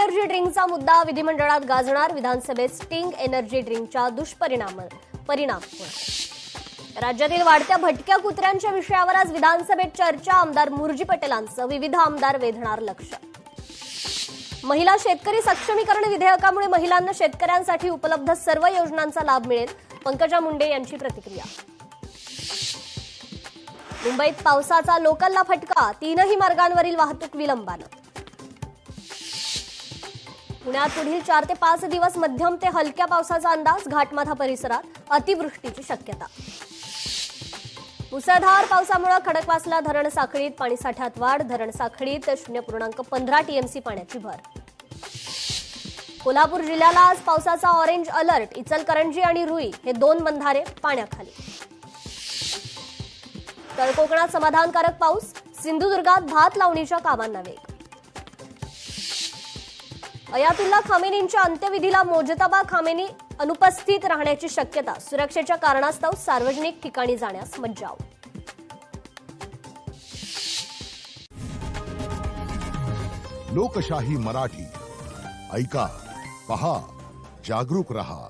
Energy ड्रिंकचा मुद्दा विधिमंडळात गाजणार. विधानसभेत स्टिंग एनर्जी ड्रिंकच्या परिणाम राज्यातील वाढत्या भटक्या कुत्र्यांच्या विषयावर आज विधानसभेत चर्चा. आमदार मुरजी पटेलांचं विविध आमदार वेधणार लक्ष. महिला शेतकरी सक्षमीकरण विधेयकामुळे महिलांना शेतकऱ्यांसाठी उपलब्ध सर्व योजनांचा लाभ मिळेल. पंकजा मुंडे यांची प्रतिक्रिया. मुंबईत पावसाचा लोकलला फटका. तीनही मार्गांवरील वाहतूक विलंबानं. पुण्यात पुढील 4 ते 5 दिवस मध्यम ते हलक्या पावसाचा अंदाज. घाटमाथा परिसरात अतिवृष्टीची शक्यता. मुसळधार पावसामुळे खडकवासला धरण साखळीत पाणीसाठ्यात वाढ. धरण साखळीत 0.15 टीएमसी पाण्याची भर. कोल्हापूर जिल्ह्याला आज पावसाचा ऑरेंज अलर्ट. इचलकरंजी आणि रुई हे 2 बंधारे पाण्याखाली. तळ कोकणात समाधानकारक पाऊस. सिंधुदुर्गात भात लावणीच्या कामांना वेग. अयातुल्ला खामेनींच्या अंत्यविधीला मोजतबा खामेनी अनुपस्थित राहण्याची शक्यता. सुरक्षेच्या कारणास्तव सार्वजनिक ठिकाणी जाण्यास मज्जाव. लोकशाही मराठी ऐका, पहा, जागरूक रहा.